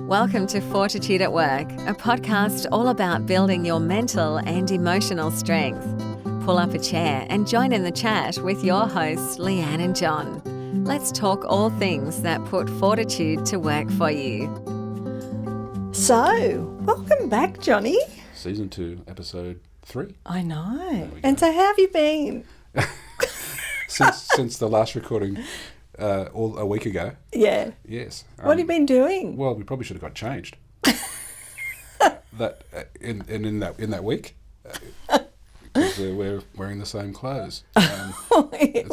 Welcome to Fortitude at Work, a podcast all about building your mental and emotional strength. Pull up a chair and join in the chat with your hosts, Leanne and John. Let's talk all things that put fortitude to work for you. So, welcome back, Johnny. Season 2, episode 3. I know. And so how have you been? Since the last recording a week ago. Yeah. Yes. What have you been doing? Well, we probably should have got changed. in that week. Because we're wearing the same clothes.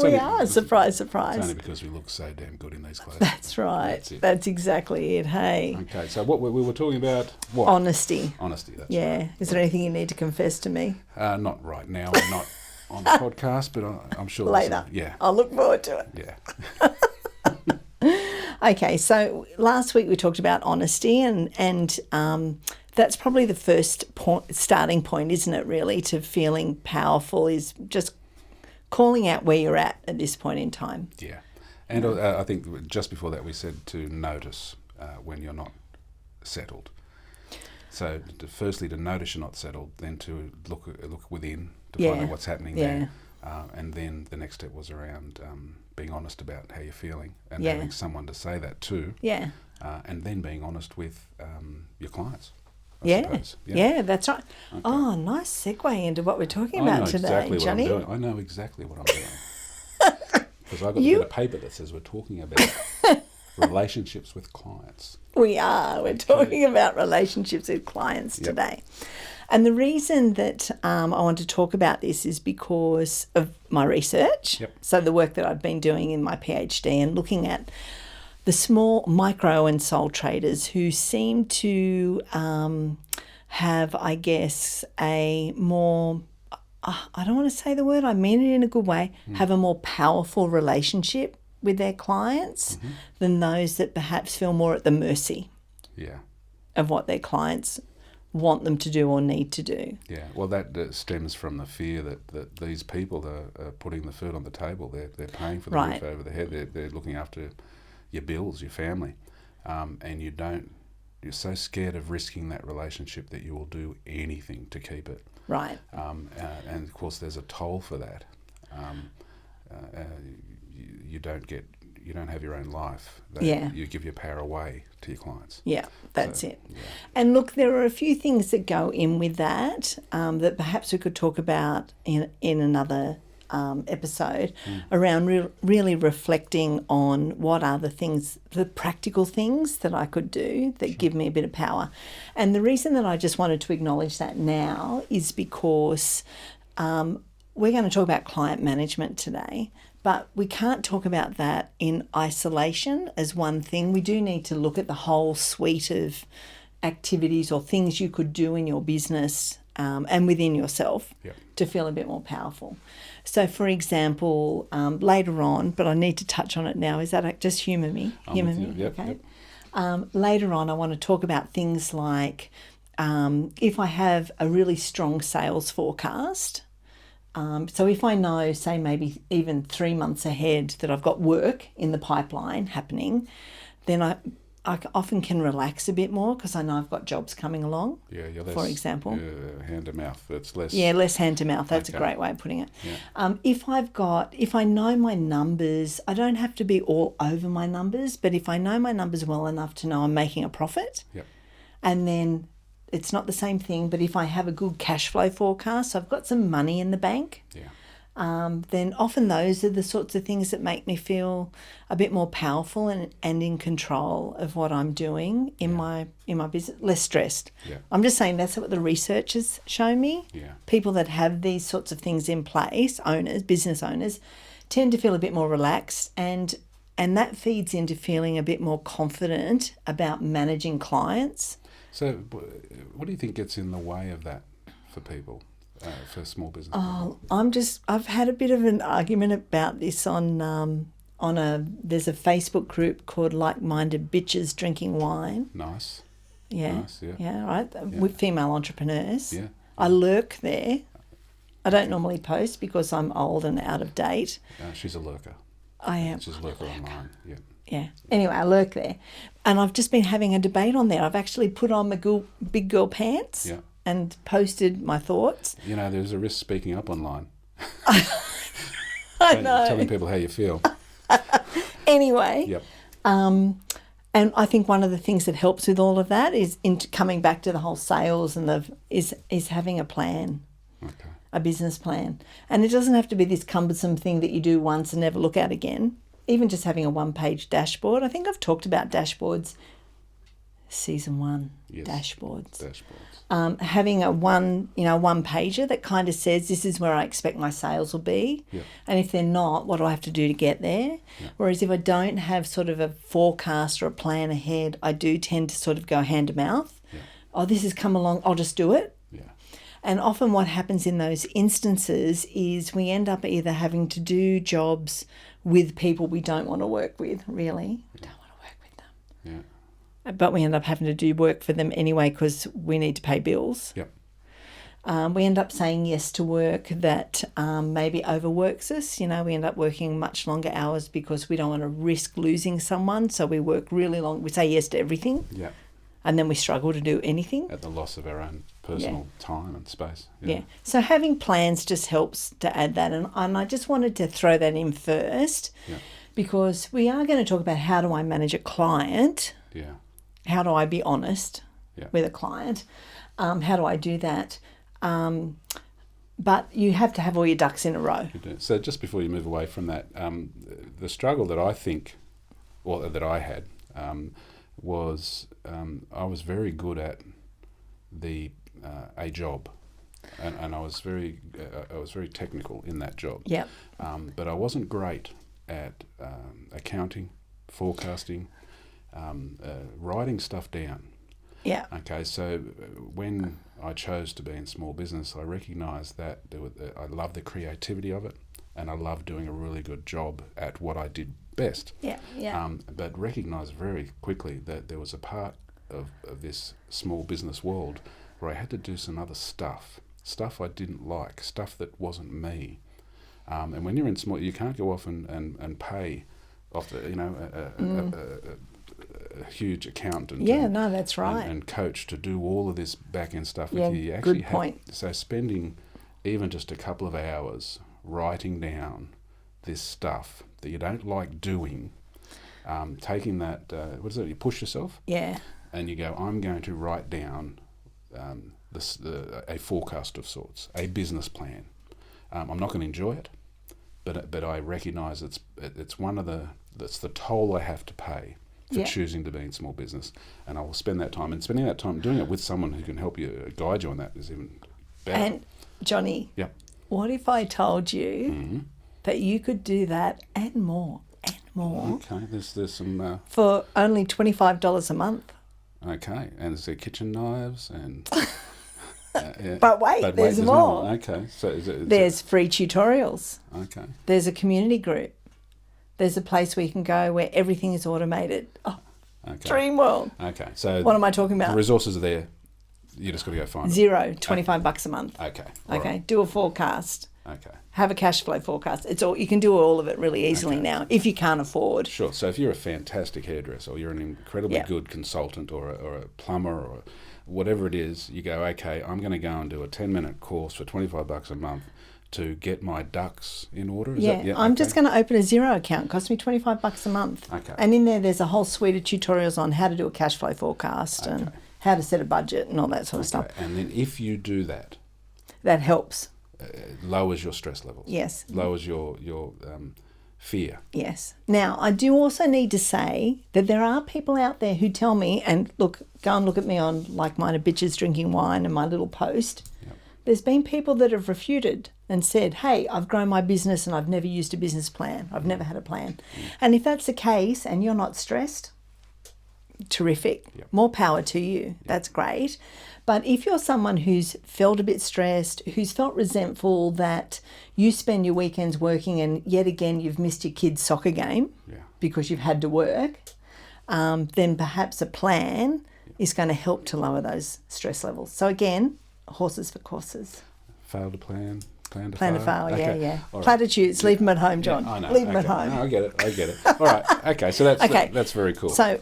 We are. Surprise, surprise. It's only because we look so damn good in these clothes. That's right. That's exactly it. Hey. Okay, so what we were talking about, what? Honesty. Honesty, that's yeah. right. Is there anything you need to confess to me? Not right now, and not on the podcast, but I'm sure later. Yeah. I'll look forward to it. Yeah. Okay, so last week we talked about honesty, and that's probably the first starting point, isn't it, really, to feeling powerful, is just calling out where you're at this point in time. Yeah. And I think just before that we said to notice when you're not settled. So firstly to notice you're not settled, then to look within to find out what's happening there. And then the next step was around being honest about how you're feeling and having someone to say that to. Yeah. And then being honest with your clients. I suppose. Yeah, that's right. Okay. Oh, nice segue into what we're talking about today, Johnny. I know exactly what I'm doing. Because I've got a bit of paper that says we're talking about relationships with clients. We are. We're talking about relationships with clients today. And the reason that I want to talk about this is because of my research. Yep. So the work that I've been doing in my PhD and looking at the small, micro and sole traders who seem to have, I guess, a more, I don't want to say the word, I mean it in a good way, have a more powerful relationship with their clients than those that perhaps feel more at the mercy of what their clients want them to do or need to do. Yeah, well, that stems from the fear that these people are putting the food on the table. They're paying for the roof over their head. They're looking after your bills, your family, and you're so scared of risking that relationship that you will do anything to keep it. Right. And of course, there's a toll for that. You don't have your own life. You give your power away to your clients. Yeah, that's it. Yeah. And look, there are a few things that go in with that that perhaps we could talk about in another episode around really reflecting on what are the practical things that I could do that give me a bit of power. And the reason that I just wanted to acknowledge that now is because we're going to talk about client management today, but we can't talk about that in isolation as one thing. We do need to look at the whole suite of activities or things you could do in your business and within yourself to feel a bit more powerful. So, for example, later on, but I need to touch on it now, is that just humour me? Yep, okay. Yep. Later on, I want to talk about things like if I have a really strong sales forecast. So if I know, say maybe even 3 months ahead that I've got work in the pipeline happening, then I often can relax a bit more because I know I've got jobs coming along. For example. Hand to mouth. It's less. Yeah, less hand to mouth. That's a great way of putting it. Yeah. If I know my numbers, I don't have to be all over my numbers, but if I know my numbers well enough to know I'm making a profit, and then it's not the same thing, but if I have a good cash flow forecast, so I've got some money in the bank, then often those are the sorts of things that make me feel a bit more powerful and in control of what I'm doing in my business, less stressed. Yeah. I'm just saying that's what the research has shown me. Yeah. People that have these sorts of things in place, business owners, tend to feel a bit more relaxed and that feeds into feeling a bit more confident about managing clients. So what do you think gets in the way of that for people, for small business? I've had a bit of an argument about this there's a Facebook group called Like-Minded Bitches Drinking Wine. Nice. Yeah. Nice, yeah. Yeah, right. With female entrepreneurs. Yeah. I lurk there. I don't normally post because I'm old and out of date. She's a lurker. I am. She's a lurker online, yeah. Yeah. Anyway, I lurk there. And I've just been having a debate on there. I've actually put on my big girl pants and posted my thoughts. You know, there's a risk speaking up online. I know. Telling people how you feel. Anyway. Yep. And I think one of the things that helps with all of that is coming back to the whole sales and is having a plan. Okay. A business plan. And it doesn't have to be this cumbersome thing that you do once and never look at again. Even just having a one-page dashboard. I think I've talked about dashboards, season 1, yes. Dashboards. Having a one-pager that kind of says this is where I expect my sales will be. Yep. And if they're not, what do I have to do to get there? Yep. Whereas if I don't have sort of a forecast or a plan ahead, I do tend to sort of go hand to mouth. Yep. Oh, this has come along, I'll just do it. Yeah. And often what happens in those instances is we end up either having to do jobs with people we don't want to work with, really. We don't want to work with them. Yeah. But we end up having to do work for them anyway because we need to pay bills. Yep. We end up saying yes to work that maybe overworks us. You know, we end up working much longer hours because we don't want to risk losing someone. So we work really long. We say yes to everything. Yeah. And then we struggle to do anything. At the loss of our own personal time and space. Yeah. So having plans just helps to add that. And I just wanted to throw that in first because we are going to talk about how do I manage a client. Yeah. How do I be honest with a client? How do I do that? But you have to have all your ducks in a row. You do. So just before you move away from that, the struggle that I think, or that I had, was I was very good at a job, and I was very technical in that job. Yep. But I wasn't great at accounting, forecasting, writing stuff down. Yeah. Okay, so when I chose to be in small business, I recognised that I love the creativity of it, and I love doing a really good job at what I did best. Yeah, yeah. But recognised very quickly that there was a part of this small business world where I had to do some other stuff I didn't like, stuff that wasn't me. And when you're in small, you can't go off and pay off a huge accountant. Yeah, no, that's right. And coach to do all of this back end stuff with Yeah, you. You actually good point. So spending even just a couple of hours writing down this stuff that you don't like doing, taking that, what is it, you push yourself? Yeah. And you go, I'm going to write down a forecast of sorts, a business plan. I'm not going to enjoy it, but I recognise it's that's the toll I have to pay for choosing to be in small business, and I will spend that time. And spending that time doing it with someone who can help you, guide you on that, is even better. And Johnny, what if I told you that you could do that and more and more? Okay, there's some for only $25 a month. Okay, and there's kitchen knives and. But wait, there's more. Okay, so there's free tutorials. Okay. There's a community group. There's a place where you can go where everything is automated. Oh, okay. Dream world. Okay, so what am I talking about? The resources are there. You just got to go find them. Zero, $25 a month. Okay. Okay. Right. Do a forecast. Okay. Have a cash flow forecast. It's all you can do all of it really easily now if you can't afford. Sure. So if you're a fantastic hairdresser or you're an incredibly good consultant or a plumber or whatever it is, you go, okay, I'm going to go and do a 10-minute course for $25 a month to get my ducks in order. I'm just going to open a Xero account. It costs me $25 a month. Okay. And in there's a whole suite of tutorials on how to do a cash flow forecast and how to set a budget and all that sort of stuff. And then if you do that, that helps. Lowers your stress levels. Yes. Lowers your fear. Yes. Now, I do also need to say that there are people out there who tell me, and look, go and look at me on Like Minded Bitches Drinking Wine and my little post. Yep. There's been people that have refuted and said, hey, I've grown my business and I've never used a business plan. I've never had a plan. And if that's the case and you're not stressed, terrific. Yep. More power to you. Yep. That's great. But if you're someone who's felt a bit stressed, who's felt resentful that you spend your weekends working and yet again you've missed your kid's soccer game because you've had to work, then perhaps a plan is going to help to lower those stress levels. So again, horses for courses. Fail to plan, Plan to Plan to fail. fail, Okay. yeah. All right. Platitudes, leave them at home, John. I know. Leave them Okay. at home. No, I get it. All right. Okay. So that's very cool. So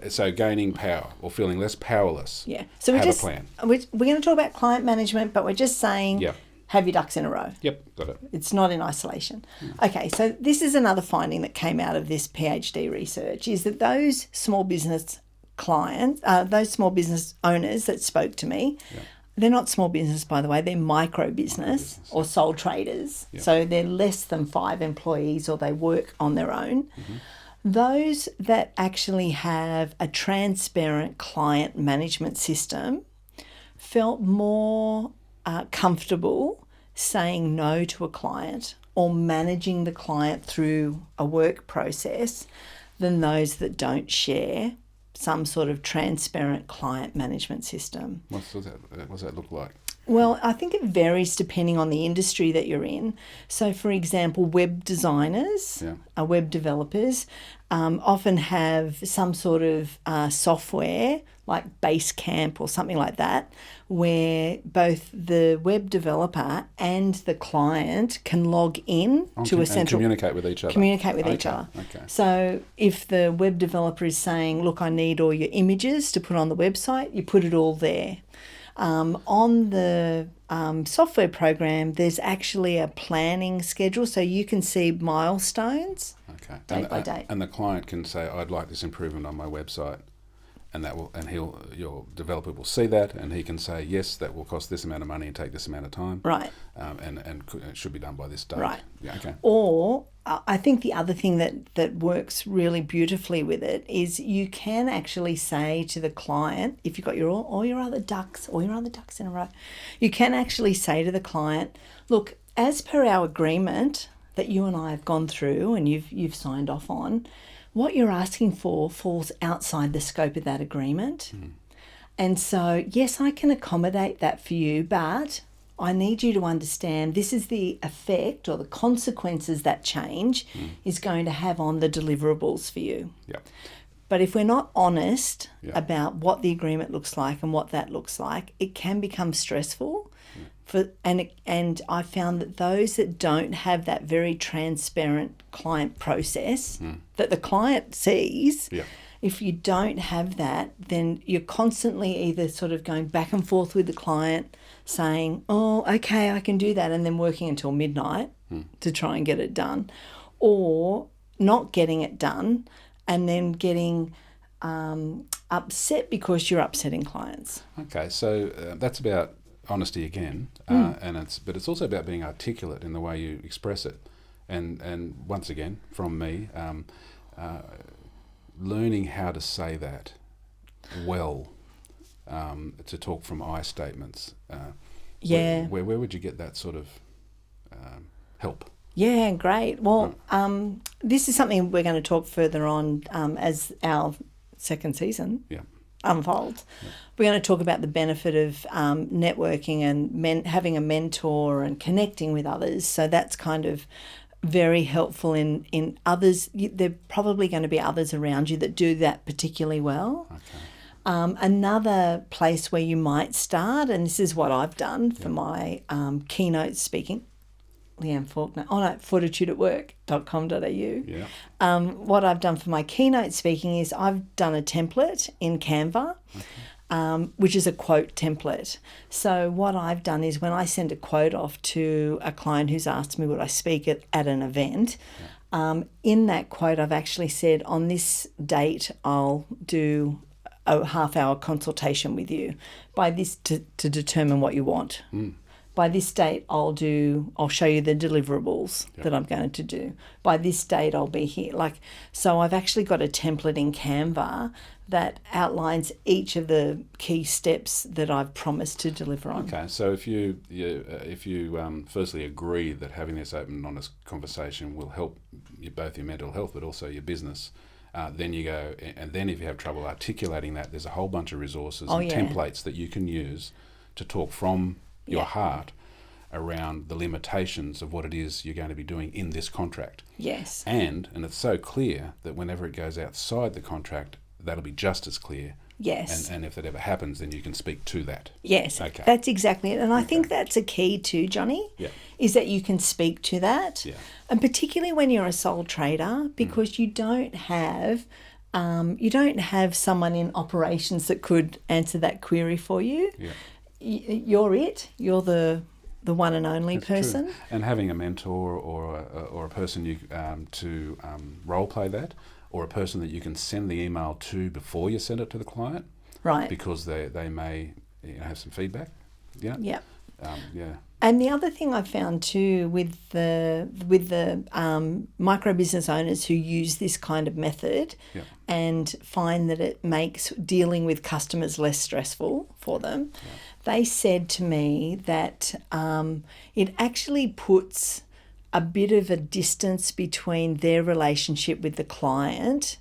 so gaining power or feeling less powerless. Yeah. So have a plan. We're going to talk about client management, but we're just saying Yep. have your ducks in a row. Yep. Got it. It's not in isolation. Okay, so this is another finding that came out of this PhD research is that those small business clients, those small business owners that spoke to me, they're not small business, by the way, they're micro business or sole traders. Yep. So they're less than 5 employees or they work on their own. Mm-hmm. Those that actually have a transparent client management system felt more comfortable saying no to a client or managing the client through a work process than those that don't share some sort of transparent client management system. What's that look like? Well, I think it varies depending on the industry that you're in. So, for example, web designers, web developers, often have some sort of software like Basecamp or something like that, where both the web developer and the client can log in to a central... communicate with each other. Okay. So if the web developer is saying, look, I need all your images to put on the website, you put it all there. On the software program, there's actually a planning schedule, so you can see milestones date by date. And the client can say, I'd like this improvement on my website. And your developer will see that, and he can say, yes, that will cost this amount of money and take this amount of time. Right. And it should be done by this date. Right. Yeah, okay. Or I think the other thing that works really beautifully with it is you can actually say to the client, if you've got all your other ducks in a row, you can actually say to the client, look, as per our agreement that you and I have gone through and you've signed off on, what you're asking for falls outside the scope of that agreement. Mm. And so, yes, I can accommodate that for you, but I need you to understand this is the effect or the consequences that change is going to have on the deliverables for you. Yep. But if we're not honest about what the agreement looks like and what that looks like, it can become stressful. And I found that those that don't have that very transparent client process that the client sees, if you don't have that, then you're constantly either sort of going back and forth with the client saying, oh, okay, I can do that, and then working until midnight to try and get it done, or not getting it done and then getting upset because you're upsetting clients. Okay, so that's about honesty again, and it's also about being articulate in the way you express it, and once again from me, learning how to say that well, to talk from I statements. Where would you get that sort of help? Yeah, great. Well, this is something we're going to talk further on as our second season unfolds. We're going to talk about the benefit of networking and having a mentor and connecting with others. So that's kind of very helpful in others. There are probably going to be others around you that do that particularly well. Okay. Another place where you might start, and this is what I've done for my keynote speaking, Leanne Faulkner, fortitudeatwork.com.au. Yeah. What I've done for my keynote speaking is I've done a template in Canva, which is a quote template. So what I've done is when I send a quote off to a client who's asked me would I speak at an event, in that quote I've actually said on this date I'll do a half-hour consultation with you by this to determine what you want. By this date, I'll show you the deliverables that I'm going to do. By this date, I'll be here. So I've actually got a template in Canva that outlines each of the key steps that I've promised to deliver on. Okay, so if you firstly agree that having this open and honest conversation will help both your mental health but also your business, then you go, and then if you have trouble articulating that, there's a whole bunch of resources and templates that you can use to talk from your heart around the limitations of what it is you're going to be doing in this contract. Yes. And it's so clear that whenever it goes outside the contract, that'll be just as clear Yes. And if that ever happens, then you can speak to that. Yes. Okay. That's exactly it. And I think that's a key too, Johnny, Yeah. is that you can speak to that. Yeah. And particularly when you're a sole trader, because you don't have someone in operations that could answer that query for you. Yeah. You're it. You're the one and only That's person. true. And having a mentor or a person you to role play that, or a person that you can send the email to before you send it to the client, Right. because they may have some feedback. Yeah. Yeah. Yeah. And the other thing I found too with the micro business owners who use this kind of method Yeah. and find that it makes dealing with customers less stressful for them, they said to me that it actually puts a bit of a distance between their relationship with the client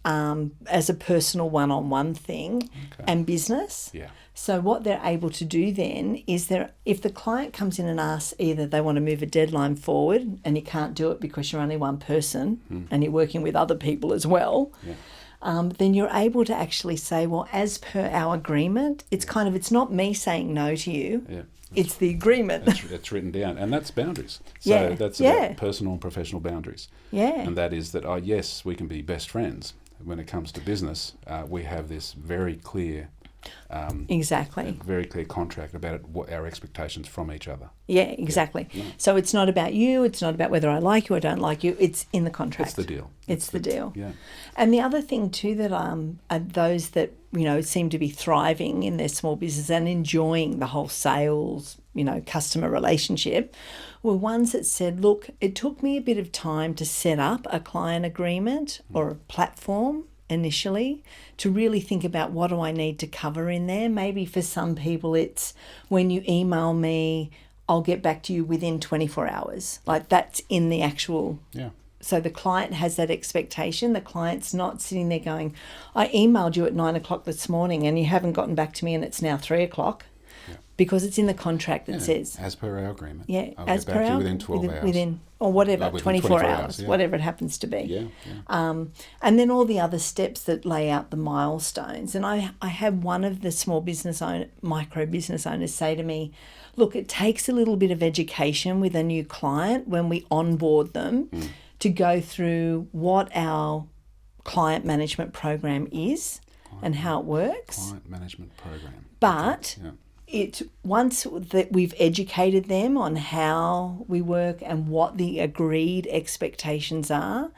as a personal one-on-one thing and business. Yeah. So what they're able to do then is if the client comes in and asks either they want to move a deadline forward and you can't do it because you're only one person and you're working with other people as well, then you're able to actually say, well, as per our agreement, it's not me saying no to you. Yeah. It's the agreement. It's written down, and that's boundaries. So Yeah, that's yeah. about personal and professional boundaries. Yeah. And that is that, yes, we can be best friends. When it comes to business, we have this very clear Exactly. very clear contract about what our expectations from each other. Yeah, exactly. Yeah. So it's not about you. It's not about whether I like you or don't like you. It's in the contract. It's the deal. It's the deal. Yeah. And the other thing too that those that seem to be thriving in their small business and enjoying the whole sales customer relationship were ones that said, look, it took me a bit of time to set up a client agreement or a platform initially to really think about what do I need to cover in there. Maybe for some people it's when you email me, I'll get back to you within 24 hours. Like that's in the actual... Yeah. So the client has that expectation. The client's not sitting there going, I emailed you at 9 o'clock this morning and you haven't gotten back to me and it's now 3 o'clock. Yeah. Because it's in the contract that says... As per our agreement. Yeah, I'll as get per back to our... you within 12 hours. Or whatever, within 24 hours, yeah. whatever it happens to be. Yeah, yeah. And then all the other steps that lay out the milestones. And I had one of the micro business owners say to me, look, it takes a little bit of education with a new client when we onboard them to go through what our client management program is and how it works. Client management program. But... Okay. Yeah. Once that we've educated them on how we work and what the agreed expectations are,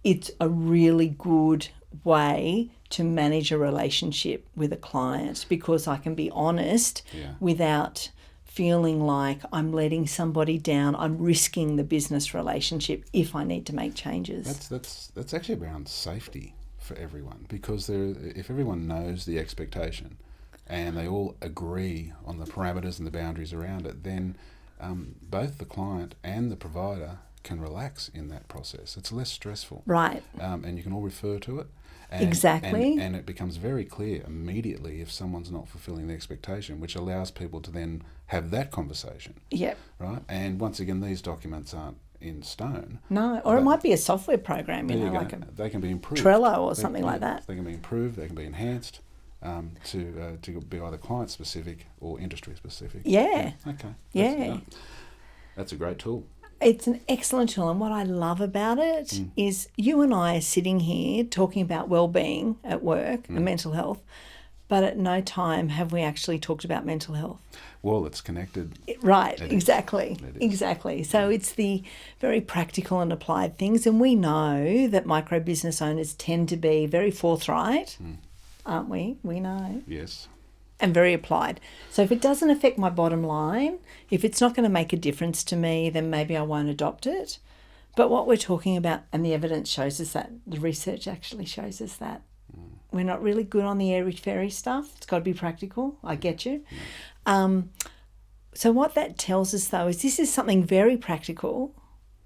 it's a really good way to manage a relationship with a client because I can be honest without feeling like I'm letting somebody down. I'm risking the business relationship if I need to make changes. That's actually around safety for everyone because if everyone knows the expectation and they all agree on the parameters and the boundaries around it, then both the client and the provider can relax in that process. It's less stressful. Right. And you can all refer to it. Exactly. And it becomes very clear immediately if someone's not fulfilling the expectation, which allows people to then have that conversation. Yep. Right? And once again, these documents aren't in stone. No, or it might be a software program, they can be improved. Trello or something like that. They can be improved, they can be enhanced. To be either client specific or industry specific. Yeah. Okay. That's a great tool. It's an excellent tool, and what I love about it is you and I are sitting here talking about well-being at work and mental health, but at no time have we actually talked about mental health. Well, it's connected. Right, exactly. So it's the very practical and applied things, and we know that micro business owners tend to be very forthright. Aren't we? We know. Yes. And very applied. So if it doesn't affect my bottom line, if it's not going to make a difference to me, then maybe I won't adopt it. But what we're talking about, and the evidence shows us that, the research actually shows us that. We're not really good on the airy-fairy stuff. It's got to be practical. I get you. So what that tells us, though, is this is something very practical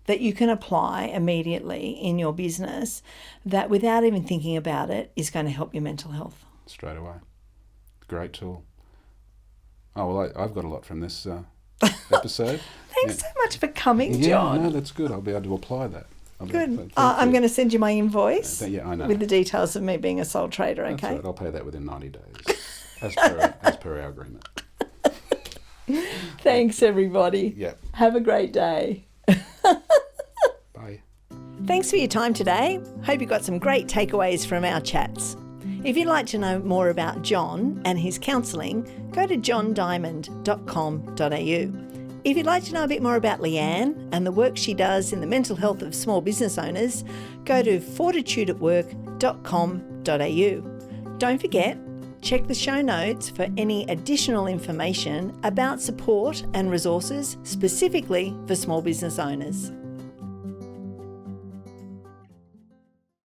that you can apply immediately in your business that without even thinking about it is going to help your mental health. Straight away. Great tool. Oh, well, I've got a lot from this episode. Thanks so much for coming, John. Yeah, no, that's good. I'll be able to apply that. Good. I'm going to send you my invoice Yeah, I know. with the details of me being a sole trader, okay? That's right. I'll pay that within 90 days, as per our agreement. Thanks, everybody. Yep. Have a great day. Bye. Thanks for your time today. Hope you got some great takeaways from our chats. If you'd like to know more about John and his counselling, go to johndiamond.com.au. If you'd like to know a bit more about Leanne and the work she does in the mental health of small business owners, go to fortitudeatwork.com.au. Don't forget, check the show notes for any additional information about support and resources specifically for small business owners.